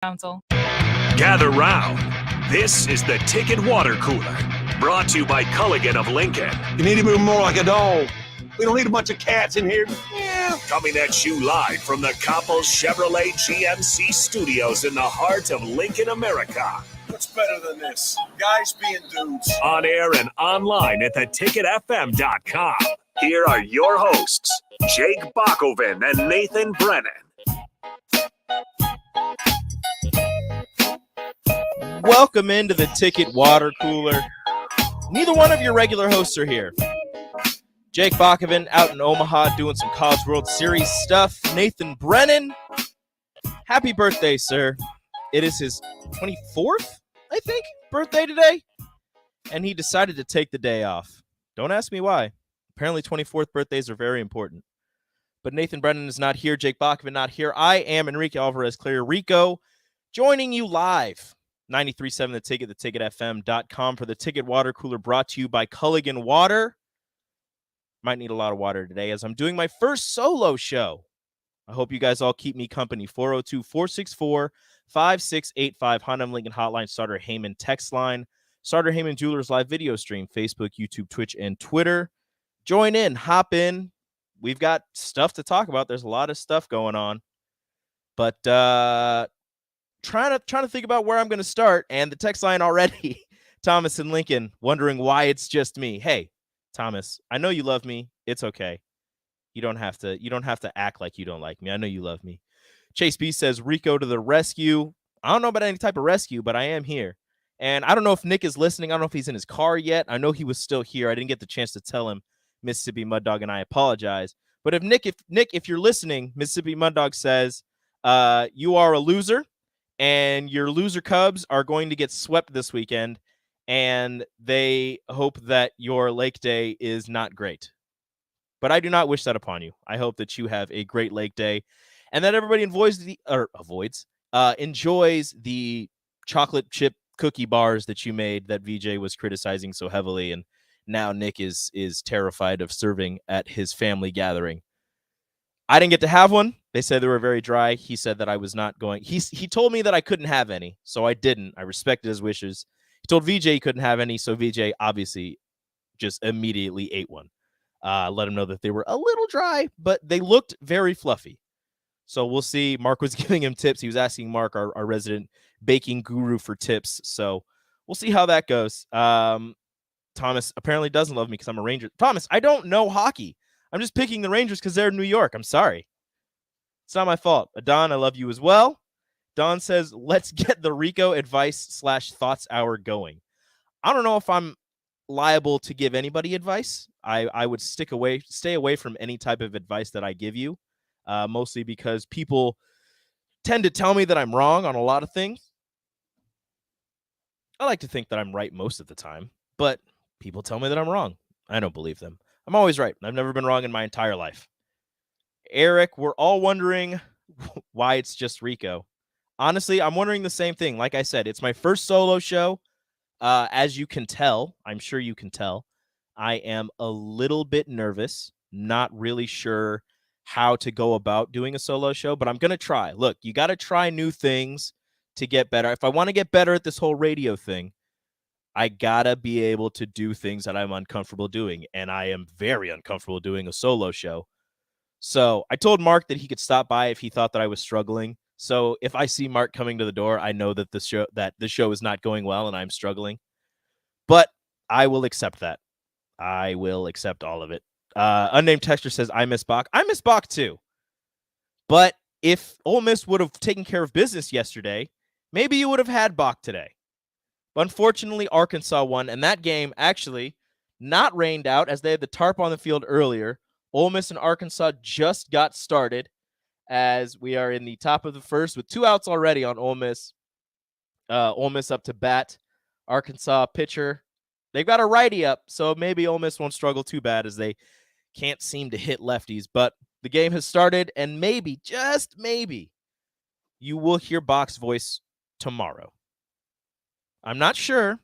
Council. Gather round. This is the Ticket Water Cooler, brought to you by Culligan of Lincoln. You need to move more like a dog. We don't need a bunch of cats in here. Yeah. Coming at you live from the Coppel Chevrolet GMC studios in the heart of Lincoln, America. What's better than this? Guys being dudes. On air and online at theticketfm.com. Here are your hosts, Jake Bakoven and Nathan Brennan. Welcome into the Ticket Water Cooler. Neither one of your regular hosts are here. Jake Bakoven out in Omaha doing some College World Series stuff. Nathan Brennan, happy birthday, sir. It is his 24th, I think, birthday today. And he decided to take the day off. Don't ask me why. Apparently 24th birthdays are very important. But Nathan Brennan is not here. Jake Bakoven not here. I am Enrique Alvarez Clear Rico, joining you live. 93.7 The Ticket, theticketfm.com for the Ticket Water Cooler, brought to you by Culligan Water. Might need a lot of water today as I'm doing my first solo show. I hope you guys all keep me company. 402-464-5685. Honda Lincoln Hotline, Starter Heyman text line, Starter Heyman Jewelers live video stream, Facebook, YouTube, Twitch, and Twitter. Join in, hop in. We've got stuff to talk about. There's a lot of stuff going on. But trying to think about where I'm going to start, and the text line already, Thomas and Lincoln, wondering why it's just me. Hey, Thomas, I know you love me. It's okay. You don't have to act like you don't like me. I know you love me. Chase B says, Rico to the rescue. I don't know about any type of rescue, but I am here. And I don't know if Nick is listening. I don't know if he's in his car yet. I know he was still here. I didn't get the chance to tell him, Mississippi Mud Dog, and I apologize. But if Nick, if you're listening, Mississippi Mud Dog says, you are a loser. And your loser Cubs are going to get swept this weekend, and they hope that your Lake Day is not great. But I do not wish that upon you. I hope that you have a great Lake Day, and that everybody enjoys the chocolate chip cookie bars that you made that VJ was criticizing so heavily, and now Nick is terrified of serving at his family gathering. I didn't get to have one. They said they were very dry. He said that I was not going. He told me that I couldn't have any, so I didn't. I respected his wishes. He told VJ he couldn't have any, so VJ obviously just immediately ate one. Let him know that they were a little dry, but they looked very fluffy. So we'll see. Mark was giving him tips. He was asking Mark, our resident baking guru, for tips. So we'll see how that goes. Thomas apparently doesn't love me because I'm a Ranger. Thomas, I don't know hockey. I'm just picking the Rangers because they're in New York. I'm sorry. It's not my fault. Adon, I love you as well. Don says, let's get the Rico advice / thoughts hour going. I don't know if I'm liable to give anybody advice. I would stay away from any type of advice that I give you, mostly because people tend to tell me that I'm wrong on a lot of things. I like to think that I'm right most of the time, but people tell me that I'm wrong. I don't believe them. I'm always right. I've never been wrong in my entire life. Eric, we're all wondering why it's just Rico. Honestly, I'm wondering the same thing. Like I said, it's my first solo show. As you can tell, I'm sure you can tell, I am a little bit nervous, not really sure how to go about doing a solo show, but I'm going to try. Look, you got to try new things to get better. If I want to get better at this whole radio thing, I gotta be able to do things that I'm uncomfortable doing, and I am very uncomfortable doing a solo show. So I told Mark that he could stop by if he thought that I was struggling. So if I see Mark coming to the door, I know that the show is not going well and I'm struggling. But I will accept that. I will accept all of it. Unnamed texter says, I miss Bach. I miss Bach too. But if Ole Miss would have taken care of business yesterday, maybe you would have had Bach today. But unfortunately, Arkansas won, and that game actually not rained out as they had the tarp on the field earlier. Ole Miss and Arkansas just got started as we are in the top of the first with 2 outs already on Ole Miss. Ole Miss up to bat. Arkansas pitcher. They've got a righty up, so maybe Ole Miss won't struggle too bad as they can't seem to hit lefties. But the game has started, and maybe, just maybe, you will hear Bach's voice tomorrow. I'm not sure,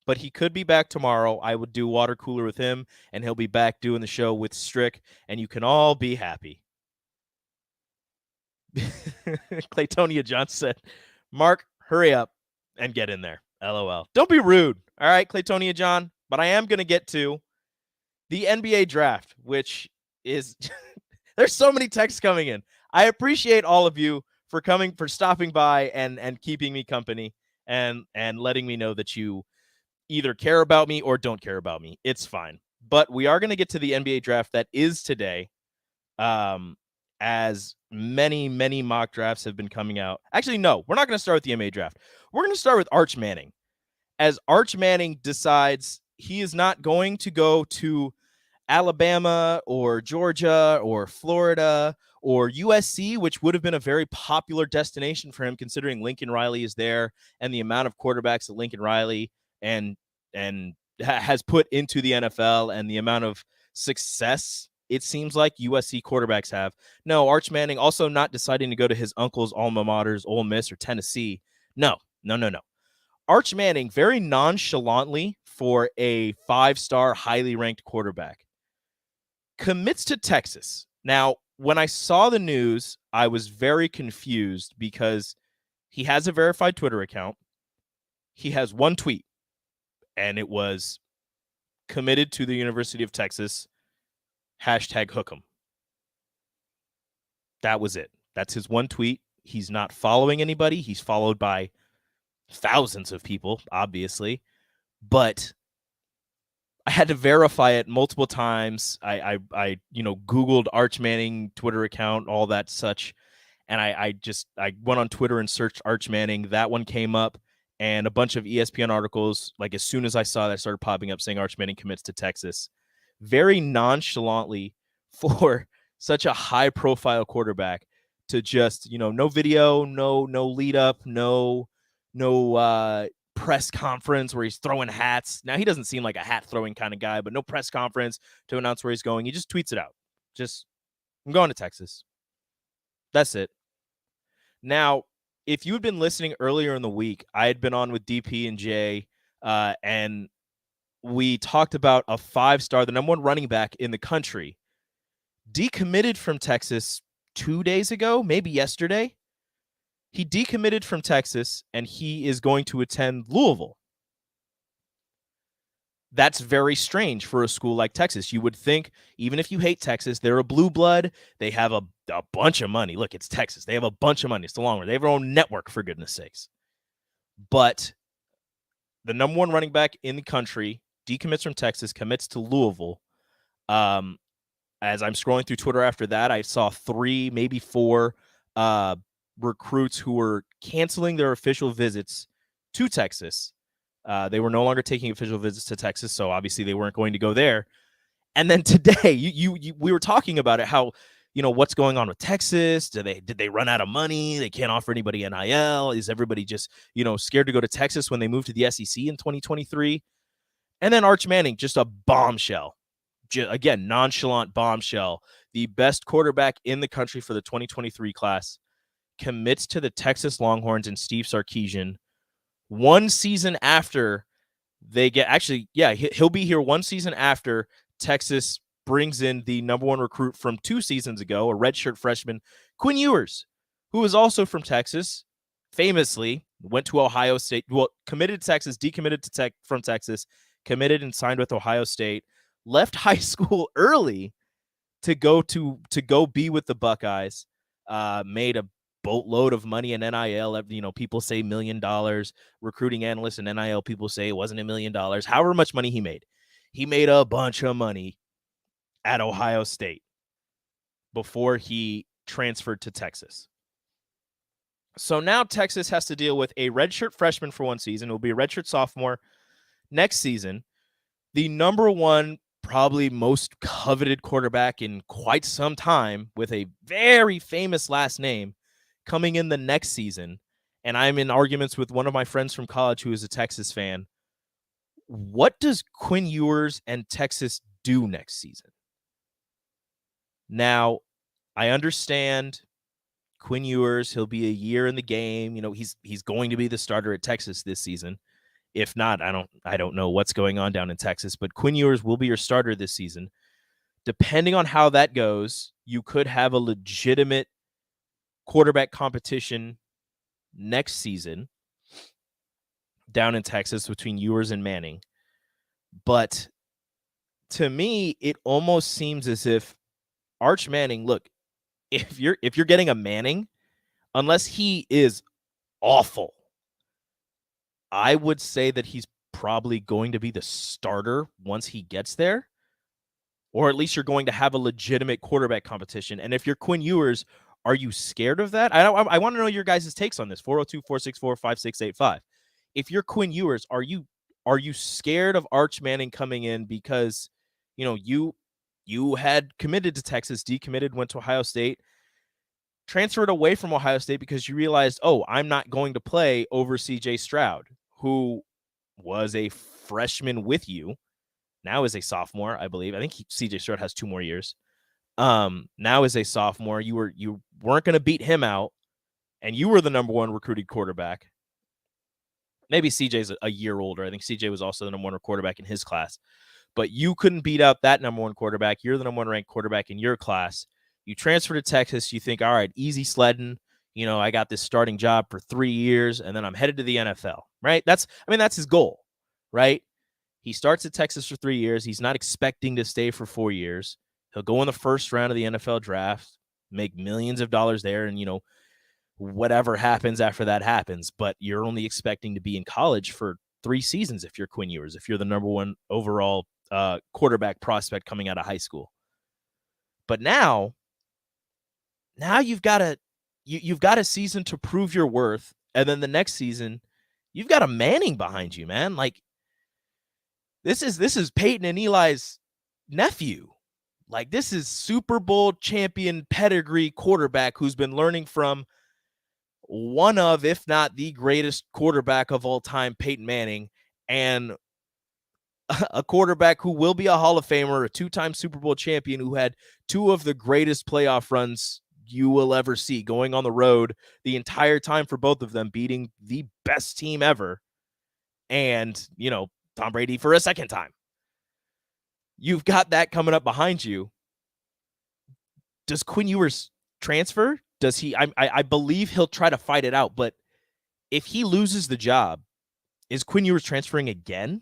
but he could be back tomorrow. I would do water cooler with him, and he'll be back doing the show with Strick, and you can all be happy. Claytonia John said, Mark, hurry up and get in there. LOL. Don't be rude. All right, Claytonia John. But I am going to get to the NBA draft, which is there's so many texts coming in. I appreciate all of you for stopping by and keeping me company and letting me know that you either care about me or don't care about me. It's fine. But we are going to get to the NBA draft that is today. As many mock drafts have been coming out. Actually, no, we're not going to start with the NBA draft. We're going to start with Arch Manning. As Arch Manning decides he is not going to go to Alabama or Georgia or Florida or USC, which would have been a very popular destination for him considering Lincoln Riley is there and the amount of quarterbacks that Lincoln Riley and has put into the NFL and the amount of success it seems like USC quarterbacks have. No, Arch Manning also not deciding to go to his uncle's alma maters, Ole Miss or Tennessee. No. Arch Manning, very nonchalantly for a 5-star, highly ranked quarterback, commits to Texas. Now, when I saw the news, I was very confused because he has a verified Twitter account. He has one tweet, and it was committed to the University of Texas, #Hook'em. That was it. That's his one tweet. He's not following anybody. He's followed by thousands of people, obviously. But I had to verify it multiple times. I Googled Arch Manning Twitter account, all that such. And I went on Twitter and searched Arch Manning. That one came up. And a bunch of ESPN articles, like as soon as I saw that, started popping up saying Arch Manning commits to Texas. Very nonchalantly for such a high-profile quarterback to just, no video, no lead up, no press conference where he's throwing hats. Now, he doesn't seem like a hat-throwing kind of guy, but no press conference to announce where he's going. He just tweets it out. Just, I'm going to Texas. That's it. Now, if you had been listening earlier in the week, I had been on with DP and Jay, and we talked about a 5-star, the number one running back in the country, decommitted from Texas 2 days ago, maybe yesterday. He decommitted from Texas, and he is going to attend Louisville. That's very strange for a school like Texas. You would think, even if you hate Texas, they're a blue blood. They have a bunch of money. Look, it's Texas. They have a bunch of money. It's the long run. They have their own network, for goodness sakes. But the number one running back in the country decommits from Texas, commits to Louisville. As I'm scrolling through Twitter after that, I saw 3, maybe 4 recruits who were canceling their official visits to Texas. They were no longer taking official visits to Texas, so obviously they weren't going to go there. And then today, we were talking about it, how, what's going on with Texas? Did they run out of money? They can't offer anybody NIL. Is everybody just, scared to go to Texas when they move to the SEC in 2023? And then Arch Manning, just a bombshell. Again, nonchalant bombshell. The best quarterback in the country for the 2023 class commits to the Texas Longhorns and Steve Sarkisian 1 season after they get, he'll be here 1 season after Texas brings in the number one recruit from 2 seasons ago, a redshirt freshman, Quinn Ewers, who is also from Texas, famously went to Ohio State, committed to Texas, decommitted from Texas, committed and signed with Ohio State, left high school early to go be with the Buckeyes, made a boatload of money in NIL. People say $1 million. Recruiting analysts and NIL people say it wasn't $1 million. However much money he made a bunch of money at Ohio State before he transferred to Texas. So now Texas has to deal with a redshirt freshman for 1 season. It will be a redshirt sophomore next season. The number one, probably most coveted quarterback in quite some time with a very famous last name coming in the next season. And I'm in arguments with one of my friends from college who is a Texas fan. What does Quinn Ewers and Texas do next season? Now, I understand Quinn Ewers, he'll be a year in the game. He's going to be the starter at Texas this season. If not, I don't know what's going on down in Texas, but Quinn Ewers will be your starter this season. Depending on how that goes, you could have a legitimate quarterback competition next season down in Texas between Ewers and Manning. But to me, it almost seems as if Arch Manning, look, if you're getting a Manning, unless he is awful, I would say that he's probably going to be the starter once he gets there, or at least you're going to have a legitimate quarterback competition. And if you're Quinn Ewers, are you scared of that? I want to know your guys' takes on this. 402-464-5685. If you're Quinn Ewers, are you scared of Arch Manning coming in because, you had committed to Texas, decommitted, went to Ohio State, transferred away from Ohio State because you realized, I'm not going to play over C.J. Stroud, who was a freshman with you, now is a sophomore, I believe. I think C.J. Stroud has 2 more years. Now is a sophomore. You weren't going to beat him out, and you were the number 1 recruited quarterback. Maybe CJ's a year older. I think CJ was also the number 1 quarterback in his class. But you couldn't beat out that number 1 quarterback. You're the number 1 ranked quarterback in your class. You transfer to Texas. You think, all right, easy sledding. I got this starting job for 3 years, and then I'm headed to the NFL, right? That's his goal, right? He starts at Texas for 3 years. He's not expecting to stay for 4 years. He'll go in the first round of the NFL draft, make millions of dollars there, and, whatever happens after that happens. But you're only expecting to be in college for 3 seasons if you're Quinn Ewers, if you're the number 1 overall quarterback prospect coming out of high school. But now you've got a season to prove your worth, and then the next season you've got a Manning behind you, man. Like, this is Peyton and Eli's nephew. Like, this is Super Bowl champion pedigree quarterback who's been learning from one of, if not the greatest quarterback of all time, Peyton Manning, and a quarterback who will be a Hall of Famer, a 2-time Super Bowl champion who had 2 of the greatest playoff runs you will ever see, going on the road the entire time for both of them, beating the best team ever, and, Tom Brady for a second time. You've got that coming up behind you. Does Quinn Ewers transfer? Does he? I believe he'll try to fight it out, but if he loses the job, is Quinn Ewers transferring again?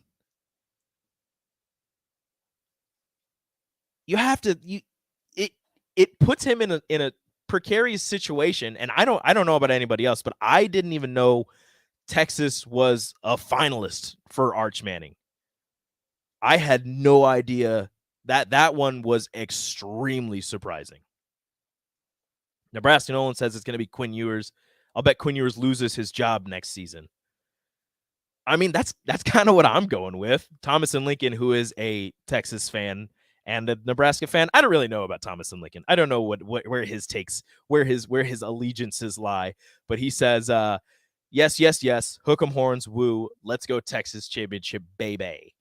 You have to. It puts him in a precarious situation, and I don't know about anybody else, but I didn't even know Texas was a finalist for Arch Manning. I had no idea that one was extremely surprising. Nebraska Nolan says it's going to be Quinn Ewers. I'll bet Quinn Ewers loses his job next season. That's kind of what I'm going with. Thomas and Lincoln, who is a Texas fan and a Nebraska fan, I don't really know about Thomas and Lincoln. I don't know where his takes, where his allegiances lie. But he says, yes, hook 'em horns, woo. Let's go Texas championship, baby.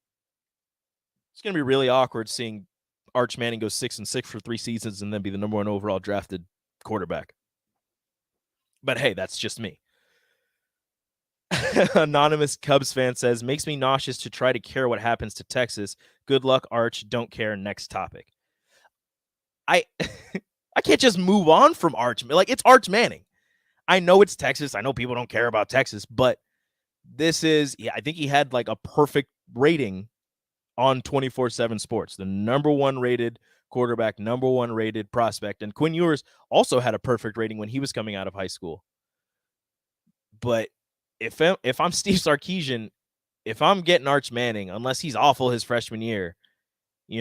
It's going to be really awkward seeing Arch Manning go 6-6 for 3 seasons and then be the number 1 overall drafted quarterback. But hey, that's just me. Anonymous Cubs fan says, makes me nauseous to try to care what happens to Texas. Good luck, Arch. Don't care. Next topic. I can't just move on from Arch. Like, it's Arch Manning. I know it's Texas. I know people don't care about Texas, but this is, I think he had like a perfect rating on 24/7 Sports. The number 1 rated quarterback, number 1 rated prospect. And Quinn Ewers also had a perfect rating when he was coming out of high school. But if I'm Steve Sarkisian, if I'm getting Arch Manning, unless he's awful his freshman year, I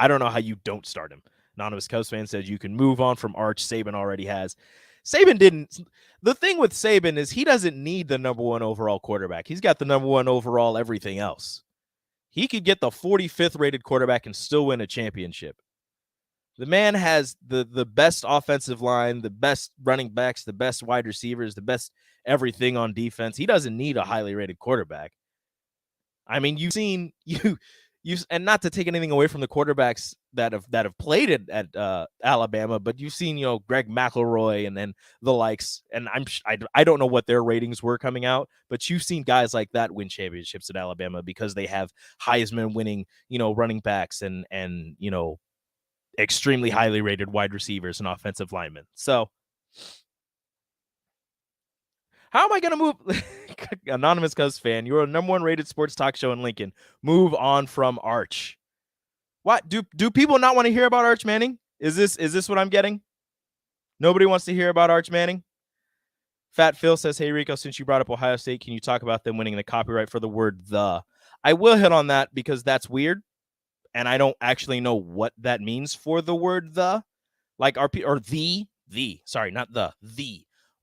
don't know how you don't start him. Anonymous Cubs fan says you can move on from Arch. Saban already has. Saban didn't. The thing with Saban is he doesn't need the number 1 overall quarterback. He's got the number 1 overall everything else. He could get the 45th rated quarterback and still win a championship. The man has the best offensive line, the best running backs, the best wide receivers, the best everything on defense. He doesn't need a highly rated quarterback. You've seen and not to take anything away from the quarterbacks that have played at Alabama, but you've seen Greg McElroy and then the likes, and I don't know what their ratings were coming out, but you've seen guys like that win championships at Alabama because they have Heisman winning running backs and extremely highly rated wide receivers and offensive linemen. So how am I going to move? Anonymous Cubs fan, you're a number 1 rated sports talk show in Lincoln. Move on from Arch. What do people not want to hear about Arch Manning? Is this what I'm getting? Nobody wants to hear about Arch Manning? Fat Phil says, hey, Rico, since you brought up Ohio State, can you talk about them winning the copyright for the word the? I will hit on that because that's weird, and I don't actually know what that means for the word the. Like, sorry, not the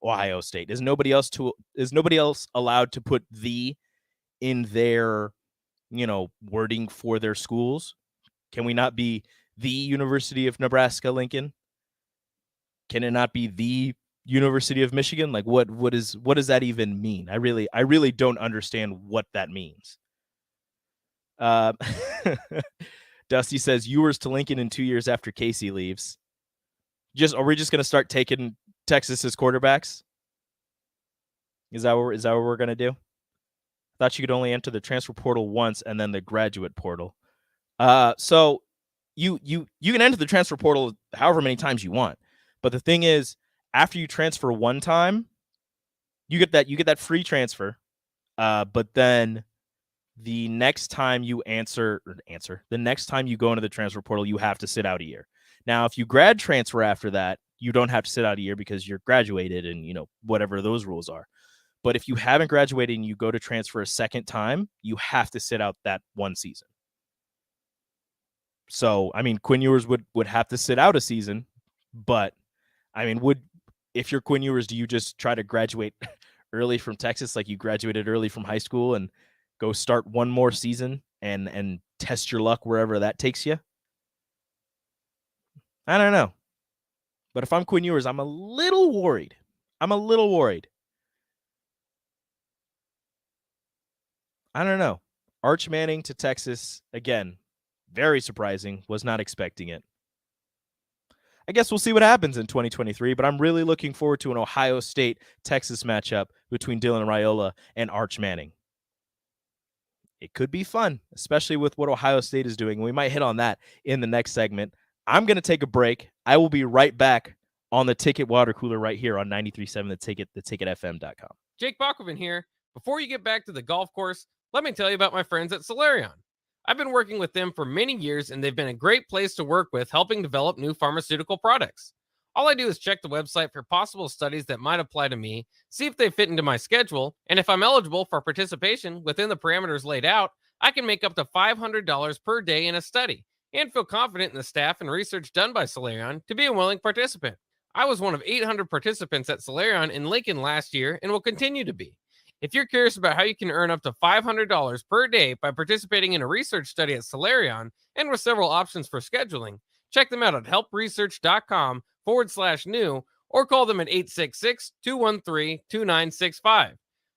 Ohio State. Is nobody else allowed to put the in their, wording for their schools? Can we not be the University of Nebraska, Lincoln? Can it not be the University of Michigan? Like, what does that even mean? I really don't understand what that means. Dusty says Ewers to Lincoln in 2 years after Casey leaves. Are we just going to start taking Texas's quarterbacks? Is that what we're going to do? I thought you could only enter the transfer portal once and then the graduate portal. So you can enter the transfer portal however many times you want. But the thing is, after you transfer one time, you get that free transfer. But then the next time you the next time you go into the transfer portal, you have to sit out a year. Now, if you grad transfer after that, you don't have to sit out a year because you're graduated and, whatever those rules are. But if you haven't graduated and you go to transfer a second time, you have to sit out that one season. So, I mean, Quinn Ewers would have to sit out a season, but I mean, if you're Quinn Ewers, do you just try to graduate early from Texas like you graduated early from high school and go start one more season and test your luck wherever that takes you? I don't know. But if I'm Quinn Ewers, I'm a little worried. I don't know. Arch Manning to Texas, again, very surprising. Was not expecting it. I guess we'll see what happens in 2023, but I'm really looking forward to an Ohio State-Texas matchup between Dylan Raiola and Arch Manning. It could be fun, especially with what Ohio State is doing. We might hit on that in the next segment. I'm going to take a break. I will be right back on the Ticket Water Cooler right here on 93.7 The Ticket, theticketfm.com. Jake Bakoven here. Before you get back to the golf course, let me tell you about my friends at Solarion. I've been working with them for many years, and they've been a great place to work with, helping develop new pharmaceutical products. All I do is check the website for possible studies that might apply to me, see if they fit into my schedule, and if I'm eligible for participation within the parameters laid out, I can make up to $500 per day in a study, and feel confident in the staff and research done by Solarion to be a willing participant. I was one of 800 participants at Solarion in Lincoln last year and will continue to be. If you're curious about how you can earn up to $500 per day by participating in a research study at Solarion and with several options for scheduling, check them out at helpresearch.com/new or call them at 866-213-2965.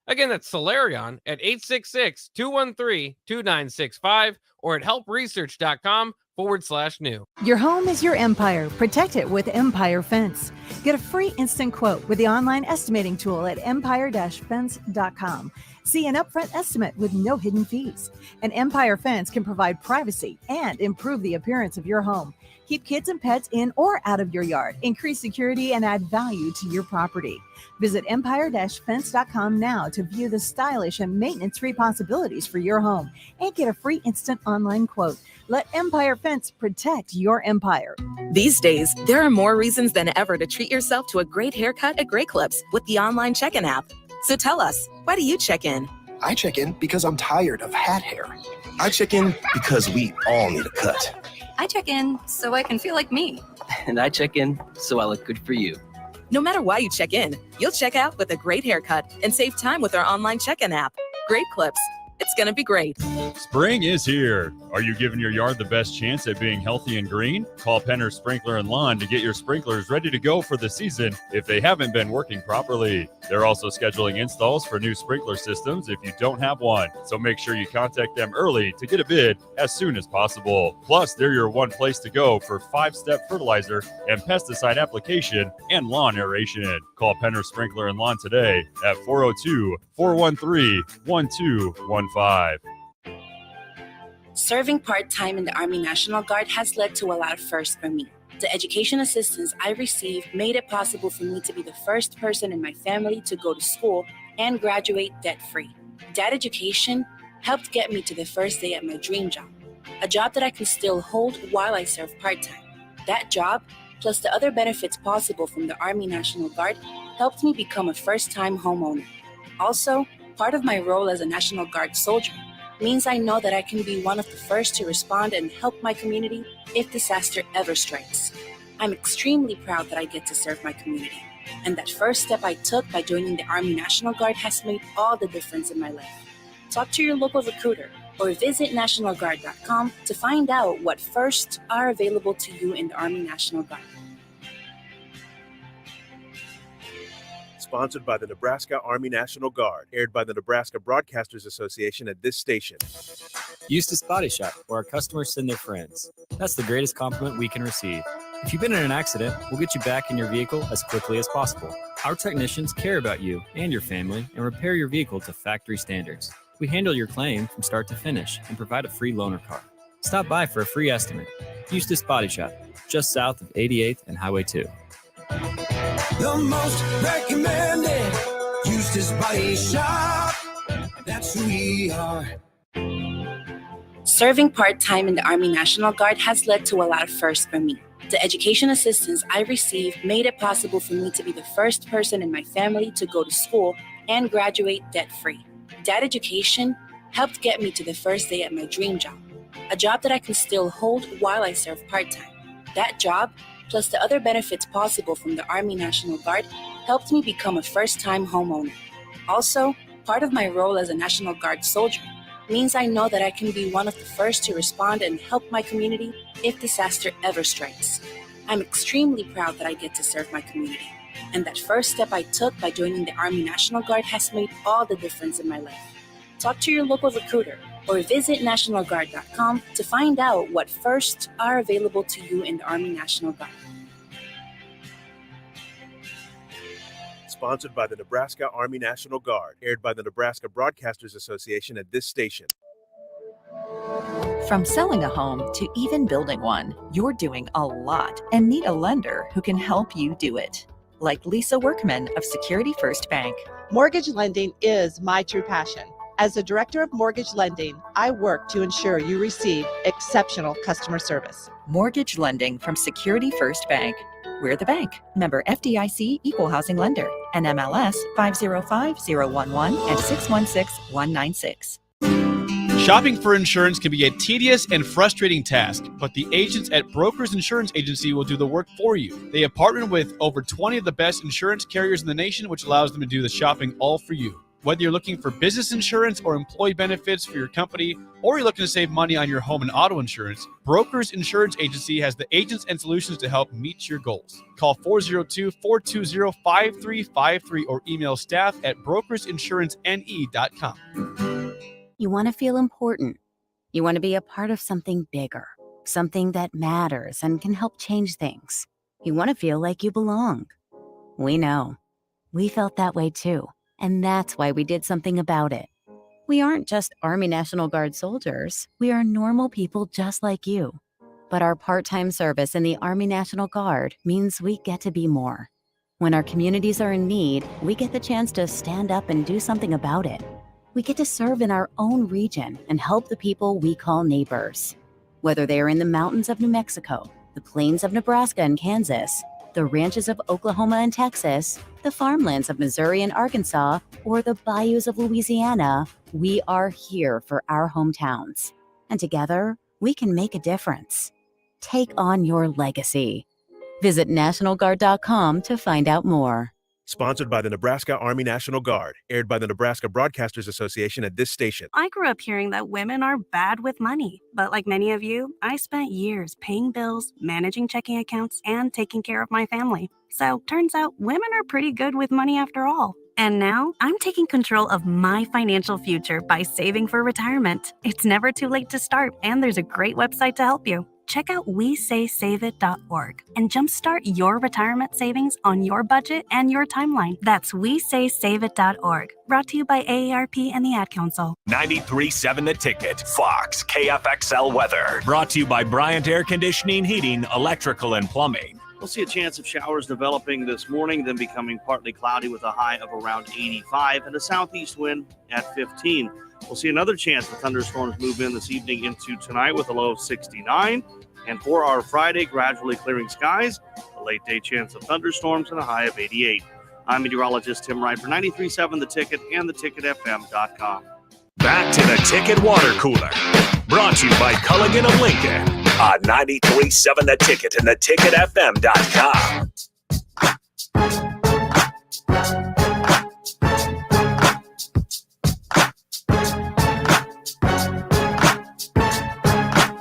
Again, that's Solarion at 866-213-2965 or at helpresearch.com/new. Your home is your empire. Protect it with Empire Fence. Get a free instant quote with the online estimating tool at empire-fence.com. See an upfront estimate with no hidden fees. An Empire Fence can provide privacy and improve the appearance of your home. Keep kids and pets in or out of your yard. Increase security and add value to your property. Visit empire-fence.com now to view the stylish and maintenance-free possibilities for your home and get a free instant online quote. Let Empire Fence protect your empire. These days, there are more reasons than ever to treat yourself to a great haircut at Great Clips with the online check-in app. So tell us, why do you check in? I check in because I'm tired of hat hair. I check in because we all need a cut. I check in so I can feel like me. And I check in so I look good for you. No matter why you check in, you'll check out with a great haircut and save time with our online check-in app. Great Clips. It's going to be great. Spring is here. Are you giving your yard the best chance at being healthy and green? Call Penner Sprinkler and Lawn to get your sprinklers ready to go for the season if they haven't been working properly. They're also scheduling installs for new sprinkler systems if you don't have one. So make sure you contact them early to get a bid as soon as possible. Plus, they're your one place to go for 5-step fertilizer and pesticide application and lawn aeration. Call Penner Sprinkler and Lawn today at 402-413-1215. Serving part-time in the Army National Guard has led to a lot of firsts for me. The education assistance I received made it possible for me to be the first person in my family to go to school and graduate debt-free. That education helped get me to the first day at my dream job, a job that I can still hold while I serve part-time. That job, plus the other benefits possible from the Army National Guard, helped me become a first-time homeowner. Also, part of my role as a National Guard soldier means I know that I can be one of the first to respond and help my community if disaster ever strikes. I'm extremely proud that I get to serve my community, and that first step I took by joining the Army National Guard has made all the difference in my life. Talk to your local recruiter or visit nationalguard.com to find out what firsts are available to you in the Army National Guard. Sponsored by the Nebraska Army National Guard, aired by the Nebraska Broadcasters Association at this station. Eustis Body Shop, where our customers send their friends. That's the greatest compliment we can receive. If you've been in an accident, we'll get you back in your vehicle as quickly as possible. Our technicians care about you and your family and repair your vehicle to factory standards. We handle your claim from start to finish and provide a free loaner car. Stop by for a free estimate. Eustis Body Shop, just south of 88th and Highway 2. The most recommended Eustis Body Shop. That's who we are. Serving part-time in the Army National Guard has led to a lot of firsts for me. The education assistance I received made it possible for me to be the first person in my family to go to school and graduate debt-free. That education helped get me to the first day at my dream job, a job that I can still hold while I serve part-time. That job, plus the other benefits possible from the Army National Guard, helped me become a first-time homeowner. Also, part of my role as a National Guard soldier means I know that I can be one of the first to respond and help my community if disaster ever strikes. I'm extremely proud that I get to serve my community, and that first step I took by joining the Army National Guard has made all the difference in my life. Talk to your local recruiter or visit nationalguard.com to find out what firsts are available to you in the Army National Guard. Sponsored by the Nebraska Army National Guard, aired by the Nebraska Broadcasters Association at this station. From selling a home to even building one, you're doing a lot and need a lender who can help you do it. Like Lisa Workman of Security First Bank. Mortgage lending is my true passion. As the director of mortgage lending, I work to ensure you receive exceptional customer service. Mortgage lending from Security First Bank. We're the bank. Member FDIC Equal Housing Lender. NMLS 505011 and 616196. Shopping for insurance can be a tedious and frustrating task, but the agents at Brokers Insurance Agency will do the work for you. They have partnered with over 20 of the best insurance carriers in the nation, which allows them to do the shopping all for you. Whether you're looking for business insurance or employee benefits for your company, or you're looking to save money on your home and auto insurance, Brokers Insurance Agency has the agents and solutions to help meet your goals. Call 402-420-5353 or email staff at brokersinsurancene.com. You want to feel important. You want to be a part of something bigger, something that matters and can help change things. You want to feel like you belong. We know. We felt that way too. And that's why we did something about it. We aren't just Army National Guard soldiers. We are normal people just like you. But our part-time service in the Army National Guard means we get to be more. When our communities are in need, we get the chance to stand up and do something about it. We get to serve in our own region and help the people we call neighbors. Whether they are in the mountains of New Mexico, the plains of Nebraska and Kansas, the ranches of Oklahoma and Texas, the farmlands of Missouri and Arkansas, or the bayous of Louisiana, we are here for our hometowns. And together, we can make a difference. Take on your legacy. Visit nationalguard.com to find out more. Sponsored by the Nebraska Army National Guard, aired by the Nebraska Broadcasters Association at this station. I grew up hearing that women are bad with money. But like many of you, I spent years paying bills, managing checking accounts, and taking care of my family. So turns out women are pretty good with money after all. And now I'm taking control of my financial future by saving for retirement. It's never too late to start, and there's a great website to help you. check out WeSaySaveIt.org and jumpstart your retirement savings on your budget and your timeline. That's WeSaySaveIt.org. Brought to you by AARP and the Ad Council. 93.7 The Ticket, Fox, KFXL weather. Brought to you by Bryant Air Conditioning, Heating, Electrical, and Plumbing. We'll see a chance of showers developing this morning, then becoming partly cloudy with a high of around 85 and a southeast wind at 15. We'll see another chance of thunderstorms move in this evening into tonight with a low of 69. And for our Friday, gradually clearing skies, a late day chance of thunderstorms and a high of 88. I'm meteorologist Tim Wright for 93.7 The Ticket and theticketfm.com. Back to the Ticket Water Cooler. Brought to you by Culligan of Lincoln on 93.7 The Ticket and theticketfm.com.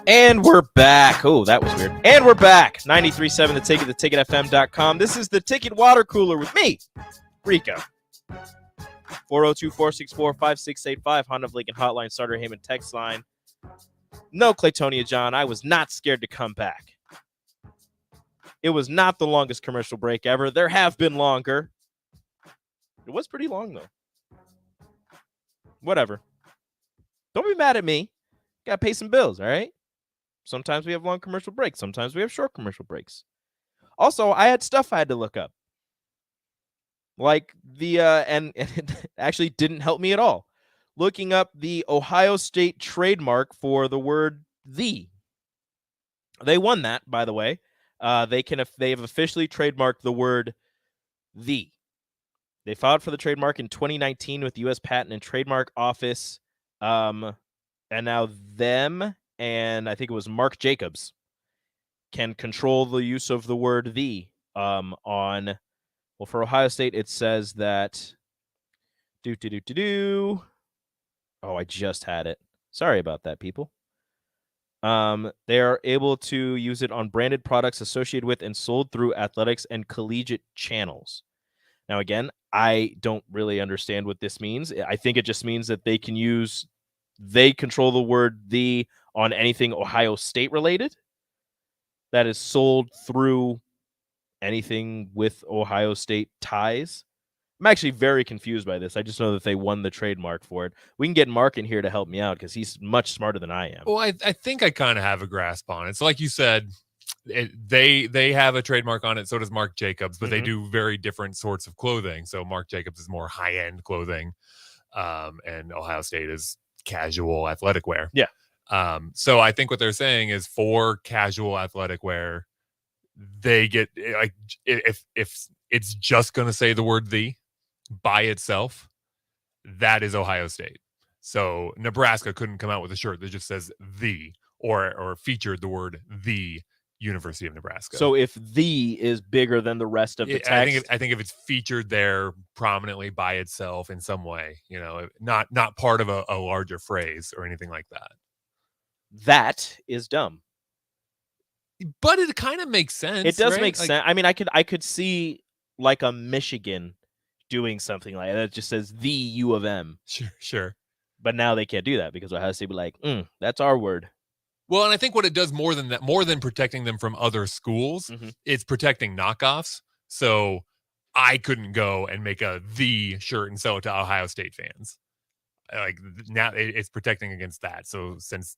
And we're back. Oh, that was weird. And we're back. 93.7 The Ticket, theticketfm.com. This is the Ticket Water Cooler with me, Rico. 402-464-5685, Honda of Lincoln Hotline, Starter Heyman text line. No, Claytonia John, I was not scared to come back. It was not the longest commercial break ever. There have been longer. It was pretty long, though. Whatever. Don't be mad at me. Gotta pay some bills, all right? Sometimes we have long commercial breaks. Sometimes we have short commercial breaks. Also, I had stuff I had to look up. Like the, and it actually didn't help me at all. Looking up the Ohio State trademark for the word "the." They won that, by the way. They have officially trademarked the word "the." They filed for the trademark in 2019 with the U.S. Patent and Trademark Office. And now them and I think it was Mark Jacobs can control the use of the word "the" on. Well, for Ohio State, it says that. Oh, I just had it. Sorry about that, people. They are able to use it on branded products associated with and sold through athletics and collegiate channels. Now, again, I don't really understand what this means. I think it just means that they control the word "the" on anything Ohio State related that is sold through anything with Ohio State ties. I'm actually very confused by this. I just know that they won the trademark for it. We can get Mark in here to help me out because he's much smarter than I am. Well, I think I kind of have a grasp on it. So like you said, they have a trademark on it. So does Mark Jacobs, but they do very different sorts of clothing. So Mark Jacobs is more high-end clothing, and Ohio State is casual athletic wear. Yeah. So I think what they're saying is for casual athletic wear, they get like if it's just going to say the word "the" by itself, that is Ohio State. So Nebraska couldn't come out with a shirt that just says "the" or featured the word "the" University of Nebraska. So if "the" is bigger than the rest of the text, I think if it's featured there prominently by itself in some way, not part of a larger phrase or anything like that. That is dumb. But it kind of makes sense. It does right? make sense. I mean, I could see like a Michigan doing something like that. It just says "the U of M." Sure. But now they can't do that because Ohio State be like, that's our word. Well, and I think what it does more than that, more than protecting them from other schools, it's protecting knockoffs. So I couldn't go and make a "the" shirt and sell it to Ohio State fans. Like now it's protecting against that. So since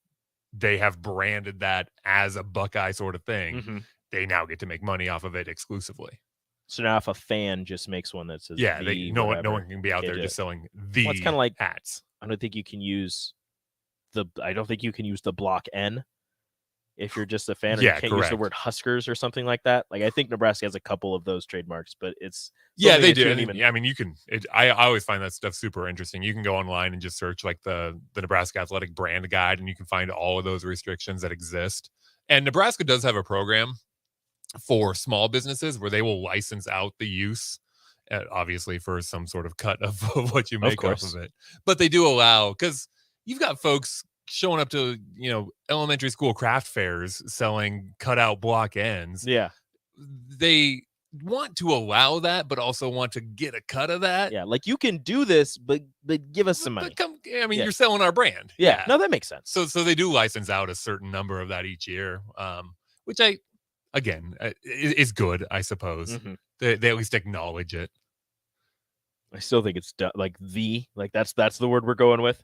they have branded that as a Buckeye sort of thing, they now get to make money off of it exclusively. So now if a fan just makes one that says no one can be out there just selling "the" it's kind of like hats. I don't think you can use the block N if you're just a fan, or you can't use the word Huskers or something like that. Like I think Nebraska has a couple of those trademarks, but it's they do. I mean, you can. I always find that stuff super interesting. You can go online and just search like the Nebraska Athletic Brand Guide, and you can find all of those restrictions that exist. And Nebraska does have a program for small businesses where they will license out the use, obviously for some sort of cut of what you make off of it. But they do allow, because you've got folks showing up to elementary school craft fairs selling cutout block ends. Yeah, they want to allow that, but also want to get a cut of that. Yeah, like you can do this, but give us some money. You're selling our brand. Yeah, no, that makes sense. So they do license out a certain number of that each year, which is good, I suppose. Mm-hmm. They at least acknowledge it. I still think it's that's the word we're going with.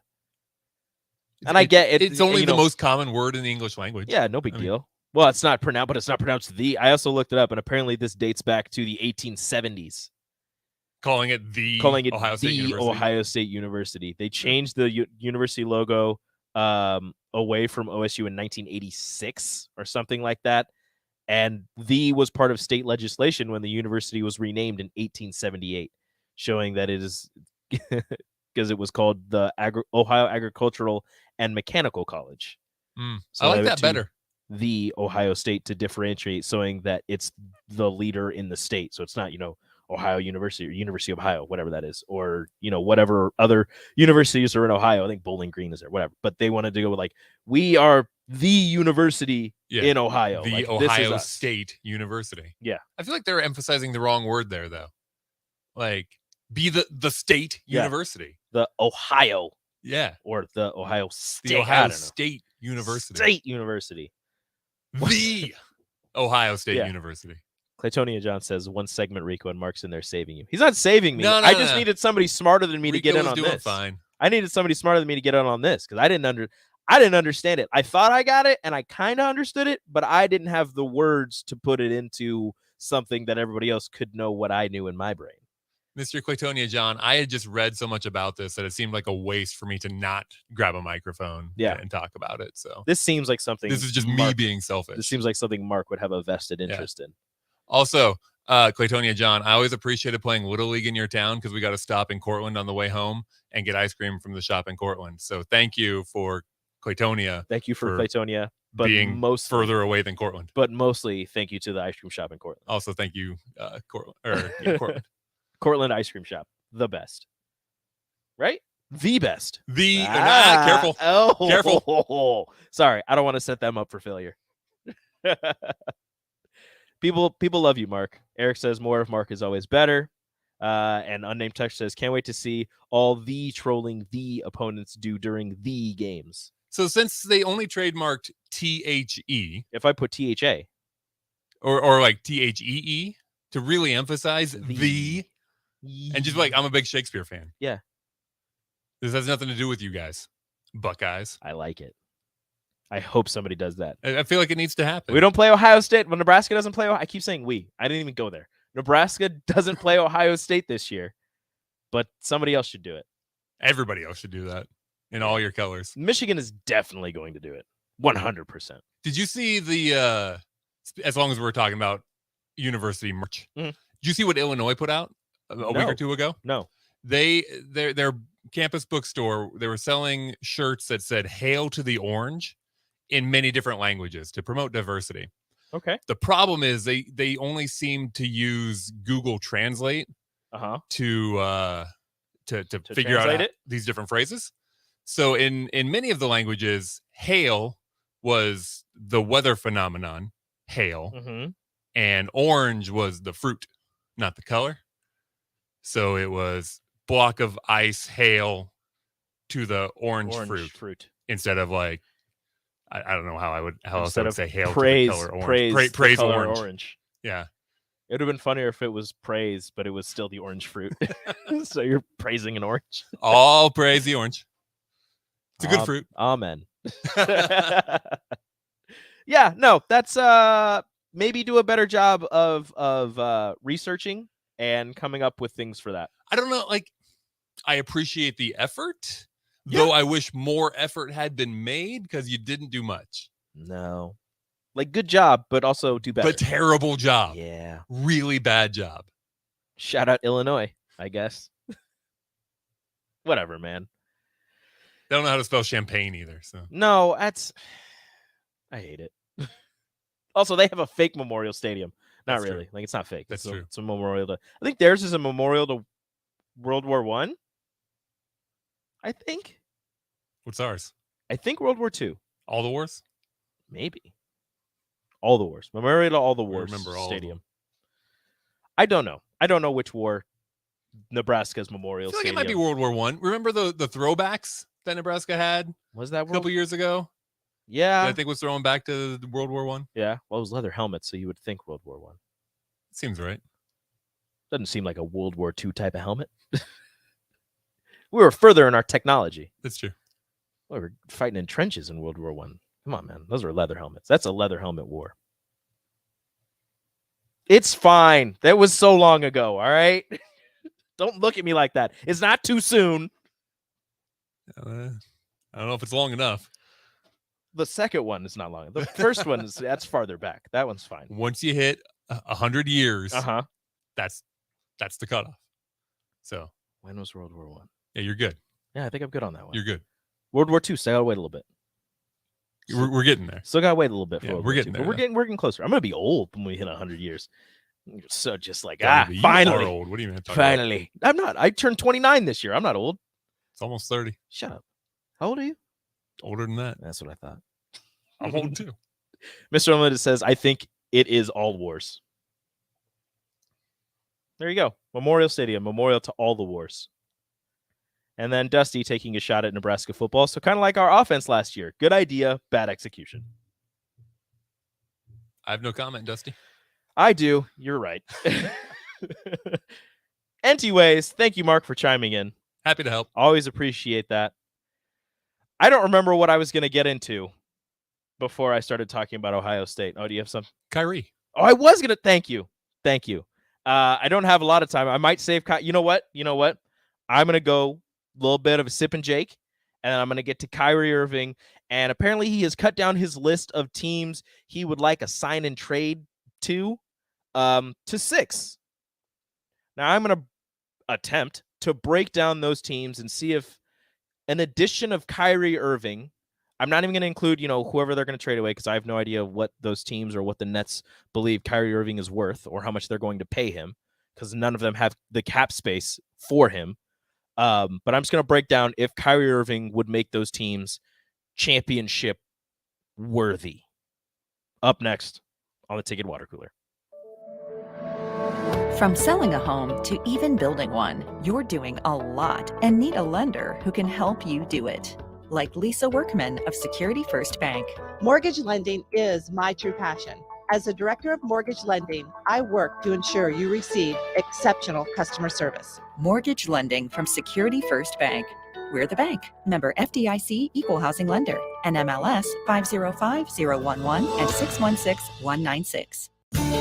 And I get it. It's only the most common word in the English language. Yeah, no big deal. Well, it's not pronounced, but it's not pronounced the. I also looked it up, and apparently this dates back to the 1870s. Calling it the Ohio State University. They changed the university logo away from OSU in 1986 or something like that. And the was part of state legislation when the university was renamed in 1878, showing that it is because it was called the Ohio Agricultural and Mechanical College. So I like that better. The Ohio State to differentiate, showing that it's the leader in the state. So it's not, Ohio University or University of Ohio, whatever that is, or, whatever other universities are in Ohio. I think Bowling Green is there, whatever. But they wanted to go with we are the university in Ohio. The Ohio State University. Yeah. I feel like they're emphasizing the wrong word there, though. Be the state university. The Ohio. Yeah. Or the Ohio State. The Ohio State University. State University. The Ohio State University. Claytonia John says, one segment, Rico, and Mark's in there saving you. He's not saving me. No, I just needed somebody smarter than me to get in on this. Fine. I needed somebody smarter than me to get in on this because I didn't understand it. I thought I got it, and I kind of understood it, but I didn't have the words to put it into something that everybody else could know what I knew in my brain. Mr. Claytonia John, I had just read so much about this that it seemed like a waste for me to not grab a microphone and talk about it. So this seems like something. This is just me being selfish. This seems like something Mark would have a vested interest in. Also, Claytonia John, I always appreciated playing Little League in your town because we got to stop in Cortland on the way home and get ice cream from the shop in Cortland. So thank you for Claytonia. Thank you for Claytonia, but being further away than Cortland. But mostly thank you to the ice cream shop in Cortland. Also, thank you, Cortland. Cortland ice cream shop, the best, right? The best. Careful. Oh, careful. Sorry, I don't want to set them up for failure. People love you, Mark. Eric says more of Mark is always better. And Unnamed Text says, can't wait to see all the trolling the opponents do during the games. So since they only trademarked THE, if I put THA or like THEE to really emphasize the and just I'm a big Shakespeare fan. Yeah. This has nothing to do with you guys, Buckeyes. I like it. I hope somebody does that. I feel like it needs to happen. We don't play Ohio State. When Nebraska doesn't play, I keep saying we. I didn't even go there. Nebraska doesn't play Ohio State this year, but somebody else should do it. Everybody else should do that in all your colors. Michigan is definitely going to do it. 100%. Did you see the, as long as we're talking about university merch, did you see what Illinois put out a week or two ago? No. Their campus bookstore, they were selling shirts that said "Hail to the Orange" in many different languages to promote diversity. Okay. The problem is they only seem to use Google Translate to figure out these different phrases. So in many of the languages, hail was the weather phenomenon, hail, and orange was the fruit, not the color. So it was block of ice, hail to the orange fruit instead of I don't know how else I would say hail praise, to the color orange. Praise color orange. Yeah. It would have been funnier if it was praise, but it was still the orange fruit. So you're praising an orange. All praise the orange. It's a good fruit. Amen. Yeah, no, that's maybe do a better job of researching and coming up with things for that. I don't know, I appreciate the effort, though I wish more effort had been made because you didn't do much. No. Good job, but also do better. But terrible job. Yeah. Really bad job. Shout out Illinois, I guess. Whatever, man. They don't know how to spell champagne either. So no, I hate it. Also, they have a fake Memorial Stadium. Not That's really. true. It's not fake. That's true. It's a memorial to. I think theirs is a memorial to World War I. I think. What's ours? I think World War II. All the wars? Maybe. All the wars. Memorial to all the wars. Remember all stadium. I don't know. I don't know which war Nebraska's Memorial I feel like Stadium. it might be World War One. Remember the throwbacks that Nebraska had? Was that a couple years ago? Yeah. That I think was thrown back to World War One. Yeah. Well, it was leather helmets, so you would think World War One. Seems right. Doesn't seem like a World War II type of helmet. We were further in our technology. That's true. We were fighting in trenches in World War One. Come on, man. Those are leather helmets. That's a leather helmet war. It's fine. That was so long ago, all right? Don't look at me like that. It's not too soon. I don't know if it's long enough. The second one is not long. The first one that's farther back. That one's fine. Once you hit 100 years, that's the cutoff. So when was World War One? Yeah, you're good. Yeah, I think I'm good on that one. You're good. World War II, so I gotta wait a little bit. We're getting there. Still gotta wait a little bit for Yeah, World we're War getting II, there. but we're getting closer. I'm gonna be old when we hit 100 years. So just like You finally. are old. What do you mean? Finally. I'm not. I turned 29 this year. I'm not old. It's almost 30. Shut up. How old are you? Older than that. That's what I thought. I'm old too. Mr. Unlimited says, I think it is all wars. There you go. Memorial Stadium, memorial to all the wars. And then Dusty taking a shot at Nebraska football. So kind of like our offense last year. Good idea, bad execution. I have no comment, Dusty. I do. You're right. Anyways, thank you, Mark, for chiming in. Happy to help. Always appreciate that. I don't remember what I was going to get into before I started talking about Ohio State. Oh, do you have some? Kyrie. Oh, I was going to. Thank you. Thank you. I don't have a lot of time. I might save. You know what? I'm going to go a little bit of a sip and Jake, and then I'm going to get to Kyrie Irving. And apparently he has cut down his list of teams he would like a sign and trade to 6. Now I'm going to attempt to break down those teams and see if an addition of Kyrie Irving, I'm not even going to include, whoever they're going to trade away because I have no idea what those teams or what the Nets believe Kyrie Irving is worth or how much they're going to pay him because none of them have the cap space for him. But I'm just going to break down if Kyrie Irving would make those teams championship worthy. Up next on the Ticket Water Cooler. From selling a home to even building one, you're doing a lot and need a lender who can help you do it. Like Lisa Workman of Security First Bank. Mortgage lending is my true passion. As a director of mortgage lending, I work to ensure you receive exceptional customer service. Mortgage lending from Security First Bank. We're the bank. Member FDIC Equal Housing Lender. NMLS 505011 and 616196.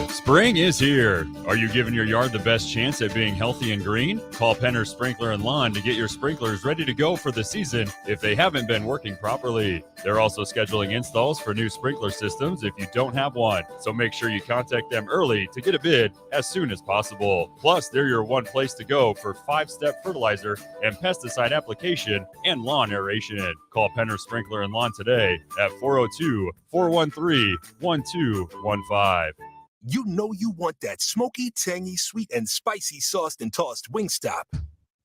Spring is here. Are you giving your yard the best chance at being healthy and green? Call Penner Sprinkler and Lawn to get your sprinklers ready to go for the season if they haven't been working properly. They're also scheduling installs for new sprinkler systems if you don't have one. So make sure you contact them early to get a bid as soon as possible. Plus, they're your one place to go for 5-step fertilizer and pesticide application and lawn aeration. Call Penner Sprinkler and Lawn today at 402-413-1215. You know you want that smoky, tangy, sweet, and spicy sauced and tossed Wingstop.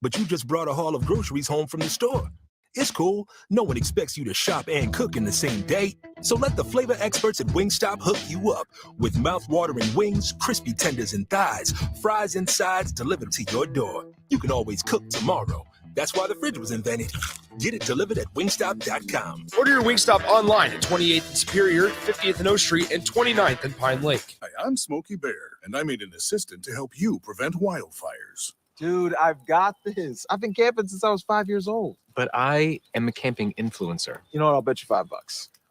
But you just brought a haul of groceries home from the store. It's cool. No one expects you to shop and cook in the same day. So let the flavor experts at Wingstop hook you up with mouth-watering wings, crispy tenders and thighs, fries and sides delivered to your door. You can always cook tomorrow. That's why the fridge was invented. Get it delivered at wingstop.com. Order your Wingstop online at 28th and Superior, 50th and O Street, and 29th and Pine Lake. Hi, I'm Smokey Bear, and I made an assistant to help you prevent wildfires. Dude, I've got this. I've been camping since I was 5 years old. But I am a camping influencer. You know what? I'll bet you $5.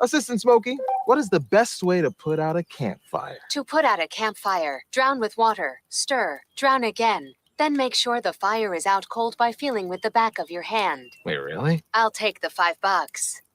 Assistant Smokey, what is the best way to put out a campfire? To put out a campfire, drown with water, stir, drown again. Then make sure the fire is out cold by feeling with the back of your hand. Wait, really? I'll take the $5.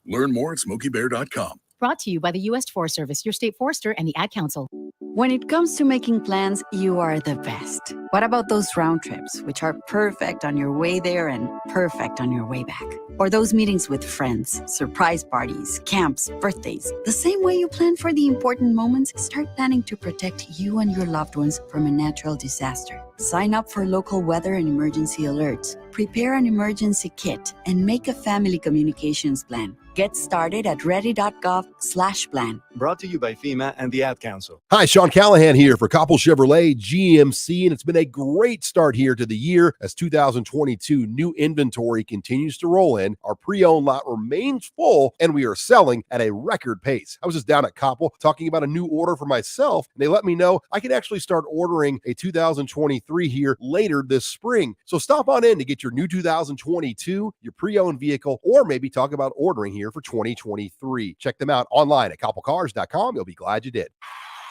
Learn more at smokeybear.com. Brought to you by the U.S. Forest Service, your state forester, and the Ad Council. When it comes to making plans, you are the best. What about those round trips, which are perfect on your way there and perfect on your way back? Or those meetings with friends, surprise parties, camps, birthdays. The same way you plan for the important moments, start planning to protect you and your loved ones from a natural disaster. Sign up for local weather and emergency alerts. Prepare an emergency kit and make a family communications plan. Get started at ready.gov/plan. Brought to you by FEMA and the Ad Council. Hi, Sean Callahan here for Koppel Chevrolet GMC, and it's been a great start here to the year as 2022 new inventory continues to roll in. Our pre-owned lot remains full, and we are selling at a record pace. I was just down at Koppel talking about a new order for myself, and they let me know I can actually start ordering a 2023 here later this spring. So stop on in to get your new 2022, your pre-owned vehicle, or maybe talk about ordering here for 2023. Check them out online at koppelcars.com. You'll be glad you did.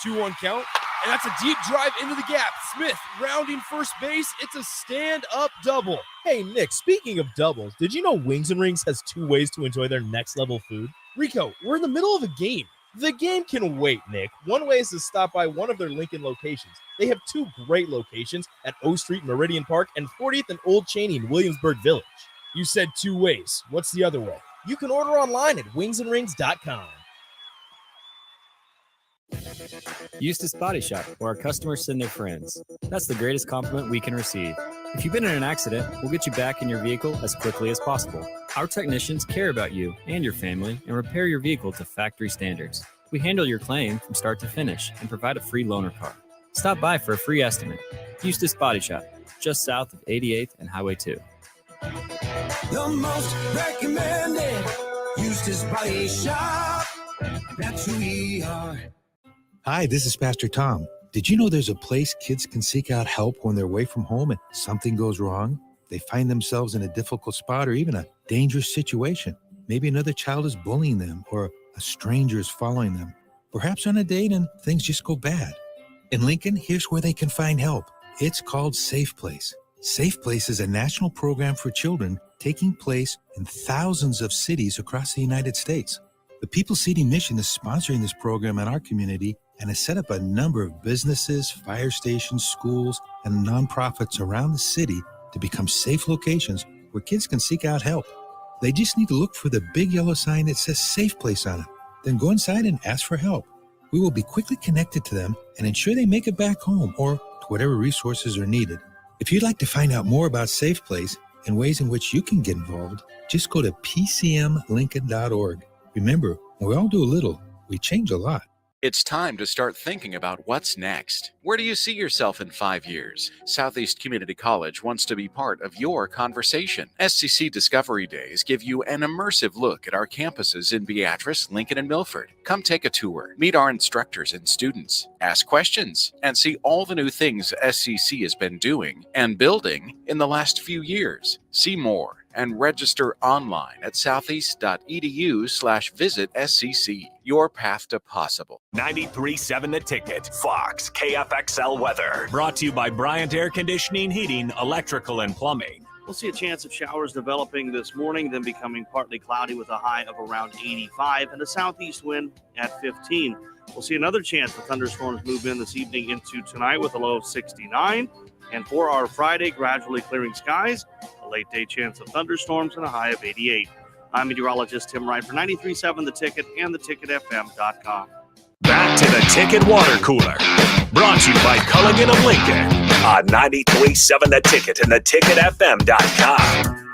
2-1 count, and that's a deep drive into the gap. Smith rounding first base. It's a stand-up double. Hey, Nick, speaking of doubles, did you know Wings and Rings has 2 ways to enjoy their next-level food? Rico, we're in the middle of a game. The game can wait, Nick. One way is to stop by one of their Lincoln locations. They have 2 great locations at O Street, Meridian Park, and 40th and Old Cheney in Williamsburg Village. You said 2 ways. What's the other way? You can order online at wingsandrings.com. Eustis Body Shop, where our customers send their friends. That's the greatest compliment we can receive. If you've been in an accident, we'll get you back in your vehicle as quickly as possible. Our technicians care about you and your family and repair your vehicle to factory standards. We handle your claim from start to finish and provide a free loaner car. Stop by for a free estimate. Eustis Body Shop, just south of 88th and Highway 2. The most recommended Eustis Body Shop. That's who we are. Hi, this is Pastor Tom. Did you know there's a place kids can seek out help when they're away from home and something goes wrong? They find themselves in a difficult spot or even a dangerous situation. Maybe another child is bullying them or a stranger is following them. Perhaps on a date and things just go bad. In Lincoln, here's where they can find help. It's called Safe Place. Safe Place is a national program for children taking place in thousands of cities across the United States. The People City Mission is sponsoring this program in our community and has set up a number of businesses, fire stations, schools, and nonprofits around the city to become safe locations where kids can seek out help. They just need to look for the big yellow sign that says Safe Place on it. Then go inside and ask for help. We will be quickly connected to them and ensure they make it back home or to whatever resources are needed. If you'd like to find out more about Safe Place and ways in which you can get involved, just go to pcmlincoln.org. Remember, when we all do a little, we change a lot. It's time to start thinking about what's next. Where do you see yourself in 5 years? Southeast Community College wants to be part of your conversation. SCC Discovery Days give you an immersive look at our campuses in Beatrice, Lincoln, and Milford. Come take a tour, meet our instructors and students, ask questions, and see all the new things SCC has been doing and building in the last few years. See more and register online at southeast.edu/visit SCC. Your path to possible. 93.7 The Ticket, Fox, KFXL weather. Brought to you by Bryant Air Conditioning, Heating, Electrical, and Plumbing. We'll see a chance of showers developing this morning, then becoming partly cloudy with a high of around 85 and a southeast wind at 15. We'll see another chance of thunderstorms move in this evening into tonight with a low of 69. And for our Friday, gradually clearing skies, a late day chance of thunderstorms and a high of 88. I'm meteorologist Tim Wright for 93.7 The Ticket and theticketfm.com. Back to the Ticket Water Cooler. Brought to you by Culligan of Lincoln on 93.7 The Ticket and theticketfm.com.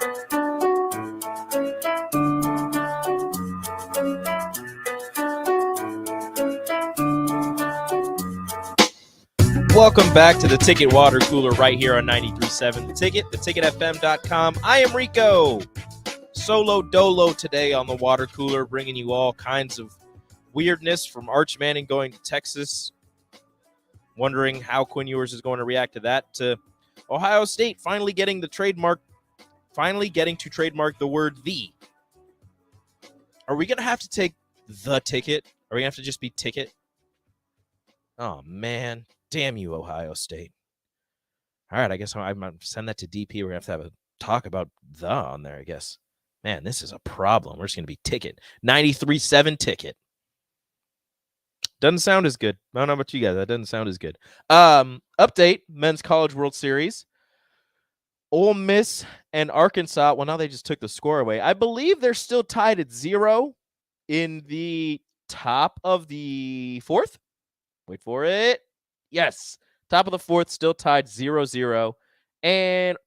Welcome back to the Ticket Water Cooler right here on 93.7 The Ticket, theticketfm.com. I am Rico. Solo dolo today on the water cooler, bringing you all kinds of weirdness from Arch Manning going to Texas. Wondering how Quinn Ewers is going to react to that. To Ohio State finally getting to trademark the word "the." Are we going to have to take the ticket? Are we going to have to just be ticket? Oh, man. Damn you, Ohio State. All right, I guess I'm going to send that to DP. We're going to have a talk about the on there, I guess. Man, this is a problem. We're just going to be ticket. 93.7 Ticket. Doesn't sound as good. I don't know about you guys. That doesn't sound as good. Update, Men's College World Series. Ole Miss and Arkansas, well, now they just took the score away. I believe they're still tied at 0 in the top of the fourth. Wait for it. Yes. Top of the fourth, still tied 0-0. And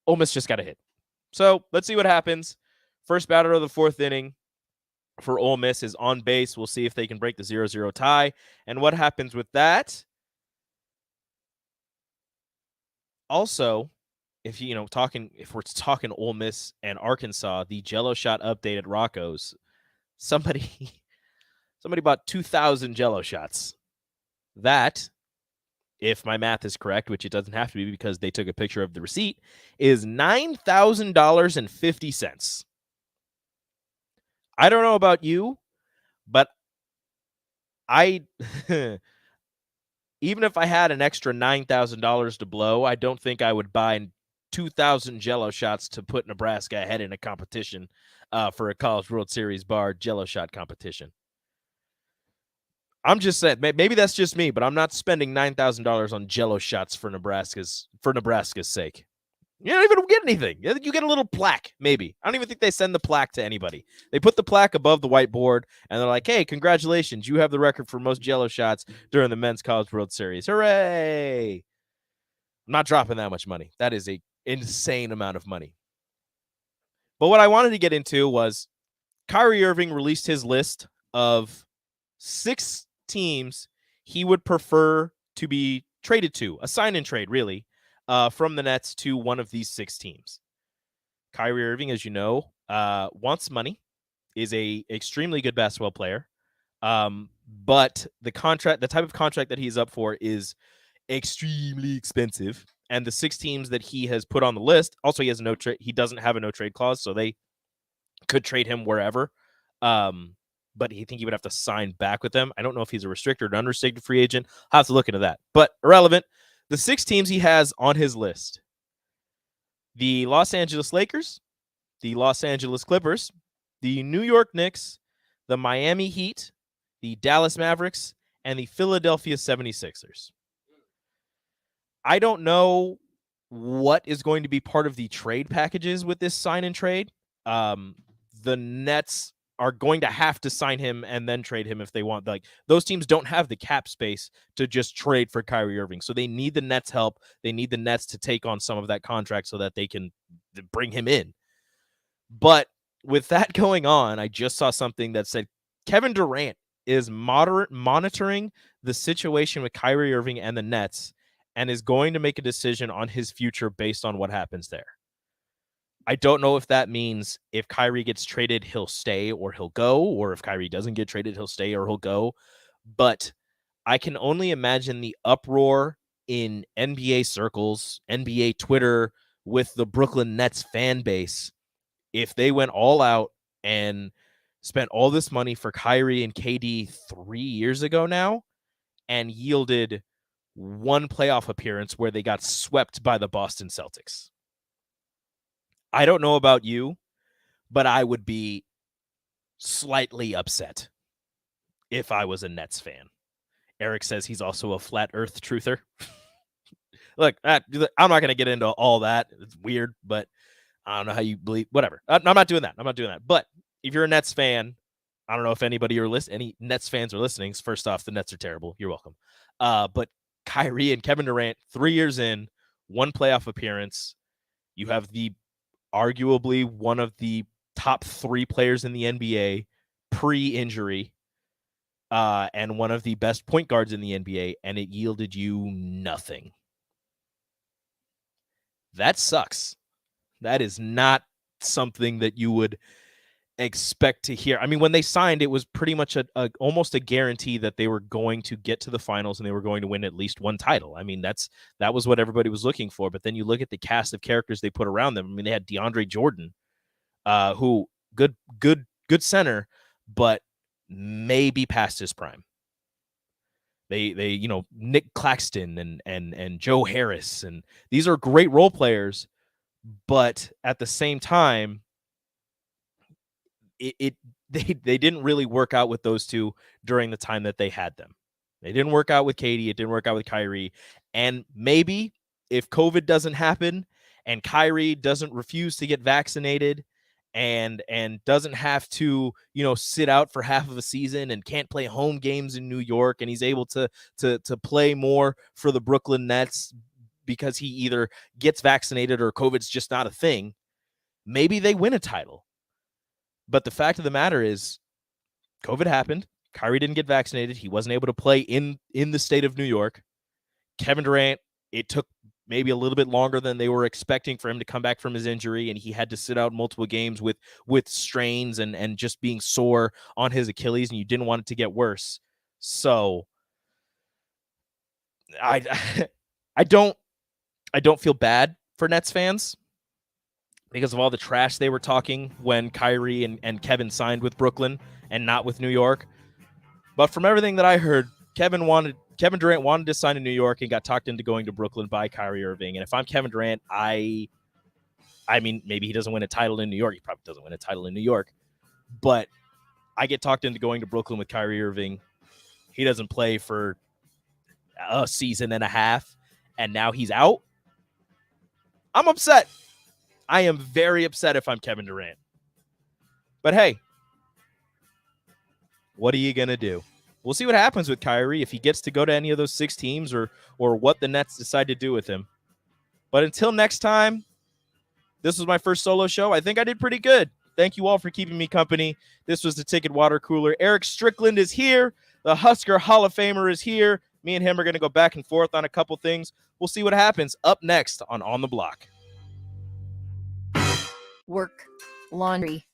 Ole Miss just got a hit. So let's see what happens. First batter of the fourth inning. for Ole Miss is on base. We'll see if they can break the 0-0 tie. And what happens with that? Also, if we're talking Ole Miss and Arkansas, the Jello shot update at Rocco's, somebody bought 2,000 Jello shots. That, if my math is correct, which it doesn't have to be because they took a picture of the receipt, is $9,000.50. I don't know about you, but I even if I had an extra $9,000 to blow, I don't think I would buy 2,000 Jello shots to put Nebraska ahead in a competition for a College World Series bar Jello shot competition. I'm just saying, maybe that's just me, but I'm not spending $9,000 on Jello shots for Nebraska's sake. You don't even get anything. You get a little plaque, maybe. I don't even think they send the plaque to anybody. They put the plaque above the whiteboard, and they're like, hey, congratulations. You have the record for most Jello shots during the Men's College World Series. Hooray! I'm not dropping that much money. That is an insane amount of money. But what I wanted to get into was Kyrie Irving released his list of 6 teams he would prefer to be traded to, a sign-in trade, really. From the Nets to one of these 6 teams. Kyrie Irving, as you know, wants money, is a extremely good basketball player, but the type of contract that he's up for is extremely expensive. And the 6 teams that he has put on the list, also he has he doesn't have a no trade clause, so they could trade him wherever. But he think he would have to sign back with them. I don't know if he's a restricted or unrestricted free agent. I'll have to look into that, but irrelevant. The 6 teams he has on his list: the Los Angeles Lakers, the Los Angeles Clippers, the New York Knicks, the Miami Heat, the Dallas Mavericks, and the Philadelphia 76ers. I don't know what is going to be part of the trade packages with this sign and trade. The Nets are going to have to sign him and then trade him if they want. Like, those teams don't have the cap space to just trade for Kyrie Irving. So they need the Nets' help. They need the Nets to take on some of that contract so that they can bring him in. But with that going on, I just saw something that said Kevin Durant is monitoring the situation with Kyrie Irving and the Nets and is going to make a decision on his future based on what happens there. I don't know if that means if Kyrie gets traded, he'll stay or he'll go, or if Kyrie doesn't get traded, he'll stay or he'll go. But I can only imagine the uproar in NBA circles, NBA Twitter, with the Brooklyn Nets fan base if they went all out and spent all this money for Kyrie and KD 3 years ago now and yielded one playoff appearance where they got swept by the Boston Celtics. I don't know about you, but I would be slightly upset if I was a Nets fan. Eric says he's also a flat earth truther. Look, I'm not going to get into all that. It's weird, but I don't know how you believe. Whatever. I'm not doing that. But if you're a Nets fan, I don't know if any Nets fans are listening. First off, the Nets are terrible. You're welcome. But Kyrie and Kevin Durant, 3 years in, one playoff appearance. You have arguably one of the top 3 players in the NBA pre-injury, and one of the best point guards in the NBA, and it yielded you nothing. That sucks. That is not something that you would expect to hear. I mean, when they signed, it was pretty much almost a guarantee that they were going to get to the finals and they were going to win at least one title. I mean, that was what everybody was looking for. But then you look at the cast of characters they put around them. I mean, they had DeAndre Jordan, who good center, but maybe past his prime. They Nick Claxton and Joe Harris, and these are great role players, but at the same time, they didn't really work out with those two during the time that they had them. They didn't work out with Katie. It didn't work out with Kyrie. And maybe if COVID doesn't happen and Kyrie doesn't refuse to get vaccinated and doesn't have to, sit out for half of a season and can't play home games in New York, and he's able to play more for the Brooklyn Nets because he either gets vaccinated or COVID's just not a thing, maybe they win a title. But the fact of the matter is, COVID happened. Kyrie didn't get vaccinated. He wasn't able to play in the state of New York. Kevin Durant, it took maybe a little bit longer than they were expecting for him to come back from his injury, and he had to sit out multiple games with strains and just being sore on his Achilles, and you didn't want it to get worse. So I don't feel bad for Nets fans because of all the trash they were talking when Kyrie and Kevin signed with Brooklyn and not with New York. But from everything that I heard, Kevin Durant wanted to sign in New York and got talked into going to Brooklyn by Kyrie Irving. And if I'm Kevin Durant, I mean, maybe he doesn't win a title in New York. He probably doesn't win a title in New York. But I get talked into going to Brooklyn with Kyrie Irving. He doesn't play for a season and a half, and now he's out. I'm upset. I am very upset if I'm Kevin Durant. But hey, what are you going to do? We'll see what happens with Kyrie, if he gets to go to any of those 6 teams or what the Nets decide to do with him. But until next time, this was my first solo show. I think I did pretty good. Thank you all for keeping me company. This was the Ticket Water Cooler. Eric Strickland is here. The Husker Hall of Famer is here. Me and him are going to go back and forth on a couple things. We'll see what happens up next on the Block. Work, laundry,